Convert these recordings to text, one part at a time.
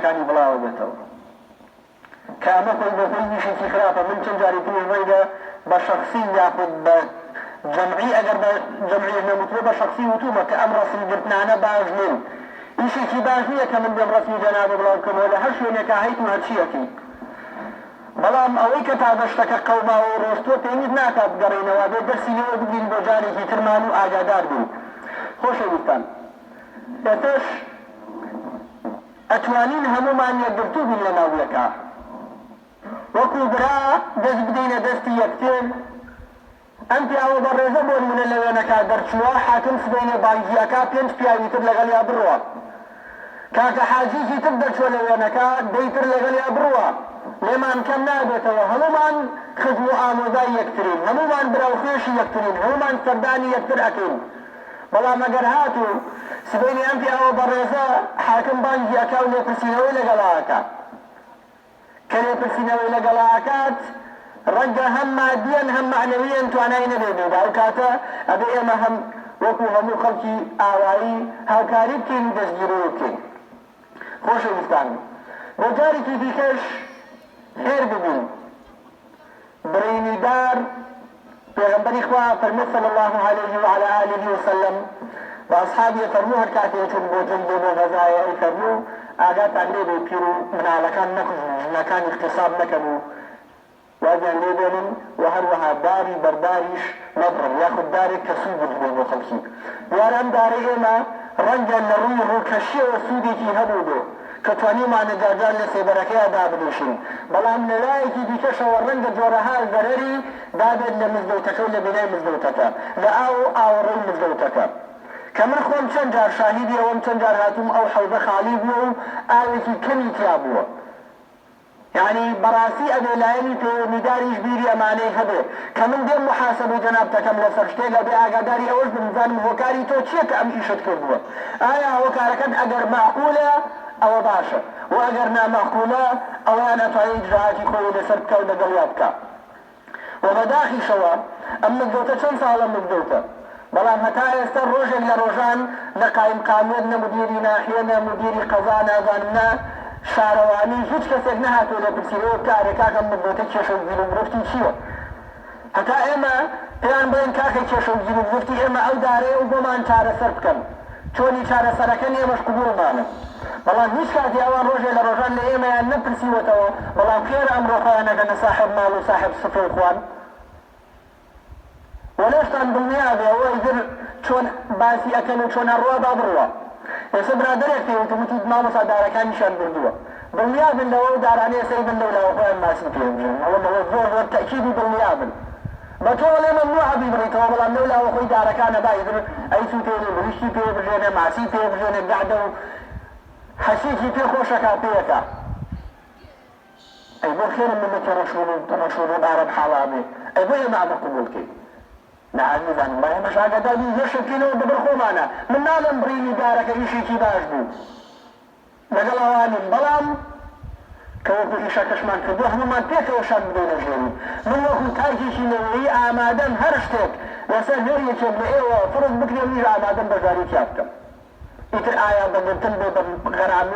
كاني بلاو بيتو كأما خوي بخوي شيء خلافة من تنجاري فيه غيره بشخصي ياخذ جمعي اگر جمعي نمطلوب شخصي وتوما كأمر رسم جبتنا باجنين إشي كي باجنية كمن بين رسمي جناب بلاو كم ولا هرشونك هيت وهرشيكي بەڵام ئەوەی کە تا دەشتەکە قەوما و ڕۆستۆ پێویست ناکات بگەڕێنەوە بێ دەرسی لێوە بگرین بۆ جارێکی ترمان و ئاگادار بین. خۆشەویستان، ئێستش ئەتوانین هەمومان یەکگرتوو بین لە ناو یەکە، وەکو برا دەست بدەینە دەستی یەکتر. ئەم پیاوە بەڕێزە بۆ نمونە لە وێنەکە دەرچووە، حاکم سبەینێ بانگیەکە پێنج پیاوی تر لەگەڵیا بڕوە، کاکە حاجیکی تر دەچوە لە وێنەکە دەیتر لەگەڵیا بڕوە، لێمان کەم نابێتەوە. هەمومان خزم و ئامۆزای یەکترین، هەمومان براوخێشی یەکترین، هەمومان سەردانی یەکتر ئەکەین. بەڵام ئەگەر هاتوو سبەینی ئەم پیاوە بەڕێزە حاکم بانگی ئەکا و لێپرسینەوەی لەگەڵاکە، کە لێپرسینەوەی لەگەڵاکات ڕەنگە هەم مادیەن هەم معنەویەن توانای نەبێت، ئەو کاتە ئەبێ ئێمە هەم وەکو هەموو خەڵکی ئاوایی هاوکاری بکەین و دەستگیرۆ بکەین. خۆشەویستان، بۆ جارێکی دیکەش خێر ببین. برینیدار پێغەمبەری خوا فەرمووی صلی الله علیه وعلى آله وسلم بە ئەصحابی فەرموو هەر کاتێ چون بۆ جنگ بۆ غەزایە ئەی فەرموو ئاگاتان لێ بێ پیر و مناڵەکان نەکوژن، ژنەکان اغتیساب نەکەن و واجیان لێ بێنن و هەروەها داری بەرداریش نەبڕن، یاخود دارێک کە سوود بێ بۆ خەڵکی. دیارە ئەم دارەی ئێمە ڕەنگە لە ڕووی ڕووکەشیەوە سوودێکی هەبوو بێ کە توانیمانە جارجار لە سێبەرەکەیە دابنووشین، بەڵام لە لایەکی دیکەشەوە ڕەنگە جۆرەها زەرەری دابێت لە مزگەوتەکە و لە بینای مزگەوتەکە، لە ئاو و ئاوەڕەی مزگەوتەکە. کە من خۆم چەند جار شاهیدی ئەوەم، چەند جار هاتووم ئەو حەوزە خالی بووە و ئاوێکی کەمی تیا بووە. یعنی بەڕاستی ئەبێ لایەنی پەیوەندیداریش بیری ئەمانەی هەبێ کە من دێم محاسەبەی جەنابتەکەم لەسەر شتێک ئەبێ ئاگاداری ئەوەش بزانم هۆکاری تۆ چییە کە ئەم ئیشت کردووە، ئایا هۆکارەکەت ئەگەر معقولە ئەوە باشە، و ئەگەر نامەعقولە ئەویان ئەتوانێت ئیجراعاتی خۆی لەسەر بکە و لەگەڵیا بکە. و بەداخیشەوە ئەم مزگەوتە چەند ساڵە مزگەوتە، بەڵام هەتا ئێستا ڕۆژێک لە ڕۆژان نە قایمقامێت، نە مدیری ناحیە، نە مدیری قەزا، نازانم نە شارەوانی، هیچ کەسێک نەهاتوە لە پرسیەوە کارێک کاکەم مزگەوتە کێشە و گیر و مرۆڤتی چییە. هەتا ئێمە پێیان بڵێن کاکە کێشە و گیر و مرۆڤتی ئێمە ئەو دارەیە و بۆمان چارەسەر بکەن، چۆنی چارەسەرەکەن ئێمەش قبوڵمانە. بەڵام هیچ کاتی ئەوان ڕۆژێ لە ڕۆژان لە ئێمەیان نەپرسیوەتەوە، بەڵام خێرە ئەمڕۆ خۆیانەکەنە ساحب ماڵ و ساحب سفرەی خوان. وەلێشتان دڵنیا بێ ئەوە ئیتر چۆن باسی ئەکەن و چۆن هەڕوا با بڕوە. ئێستا برادەرێک پێوتموتی مامۆستا دارەکانیشیان بردووە، دڵنیا بن لەوە دارانەیە سەی بن لەولاوە خۆیان ماسی پێ بژن، ئەوە لەوە زۆر زۆر تەکیدی دڵنیا بن. بە تۆ لێ مەمنوعە بیبڕیتەوە، بەڵام لەولاوە خۆی دارەکانە با ئیتر ئەیسو پێنێ بریشتی پێ بژێنێ، ماسی پێ بژێنێ، گەعدە و حەشیکی پێ خۆشەکە پێیەکە. ئەی بۆ خێرم من تەڕەشون و دارم حاڵا بێ، ئەی بۆ ئێمە ئەمە قبوڵکەی نەعازیزان با ئێمەش ئاگاداری هێشتکەینەوە بەبڕ خۆمانە. من ناڵم بڕینی دارەکە ئیشێکی باش بوو لەگەڵ ئەوانین، بەڵام کە وەکو ئیشەکەشمان کردووە هەمومان پێکەوە شان بدەینە ژێرین. من وەکو تاکێکی نەوەیی ئامادەم هەر شتێک لەسەر هێر یەکێک لە ئێوە فرض بکرێن نیژ ئامادەم بەجارێکیا بکەم. ئیتر ئایا بەگرتن بێ بە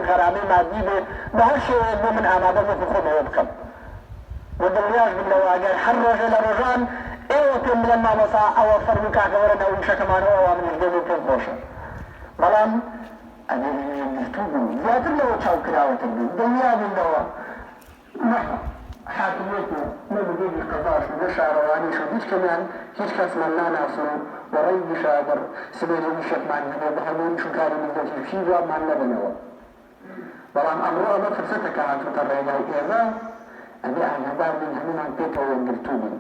غەرامەی مادی بێ بە هەر شێوەیەک بۆ من ئامادەم وەکو خۆمەوە بکەم. و دڵنیاش بن لەوە ئەگەر هەر ڕۆژێ لە ڕۆژان ئێوە پێم بڵێن مامۆستا ئەوە فەرموو کاکە وەرە ناو ئیشەکەمانەوە ئەوە منش دێن و پێم خۆشە، بەڵام ئەبێ گرتوو بوو زیاتر لەوە چاوکراوەتر بوو، دڵنیا بن لەوە حاکمێت و نە مدیری قەزاش و نە شارەوانیش و هیچ کەمیان هیچ کەسمان ناناسن و ڕەنگیشە ئەگەر سبەینی ویشێکمان هەبێ بە هەموویش و کاری مزگەوتی جوابمان نەبنەوە. بەڵام ئەمڕۆ ئەمە فرسەتێکە هاتووتە ڕێگای ئێمە، ئەبێ ئاگادار بین هەموومان پێکەوە گرتوو بین.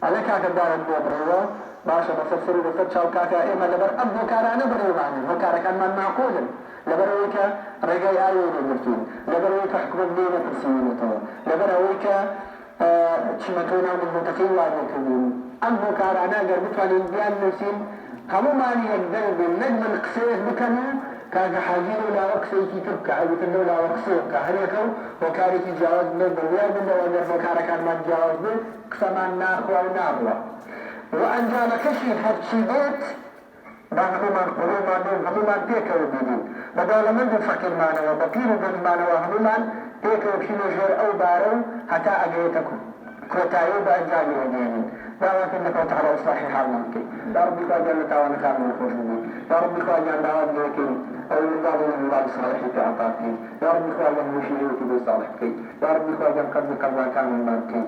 ئەڵێ کاکە دارت بۆ بڕێوە باشە بەسەر سەر و بەسەر چاو کاکە ئێمە لەبەر ئەم هۆکارانە بڕێوانن، هۆکارەکانمان معقولن، لەبەر ئەوەی کە ڕێگای ئاوێ لێگرتوین، لەبەر ئەوەی کە حکومەت لێ نەپرسیوێتەوە، لەبەر ئەوەی کە چیمەتۆ ناو مزگەوتەکەی وانێکردوون. ئەم هۆکارانە گەر بتوانین بیان نووسین هەموومان یەکدەر بین، نەک من قسەیەک بکەم و کاکە حاجی لەولاوە قسەیەکی تر بکە، ئەوتر لەولاوە قسە بکە، هەرێکە و هۆکارێکی جیاواز بێ دڵنیا بن لەوە گەر هۆکارەکانمان جیاواز بێ قسەمان ناخوا و نابڕە. و ئەنجامەکەشی هەرچی بێت با هەموومان قوڵۆمان بێن، هەموومان پێکەوە ببین بدولمند فقير معنى وبقير بالمعنى وهممان تيك وكيلو جير أو بارو حتى أجيتكم كوتايو بأنجابي ودينين دعوة إنك وتعالى إصلاح حالك يا رب إخوة جنة تعالى كامل الخشوع يا رب إخوة جنة دعوة لكي أو من بعض من بعض صالحي تعطاكي يا رب إخوة جنة مشيري وكبير صالحكي يا رب إخوة جنة قد كامل مالكي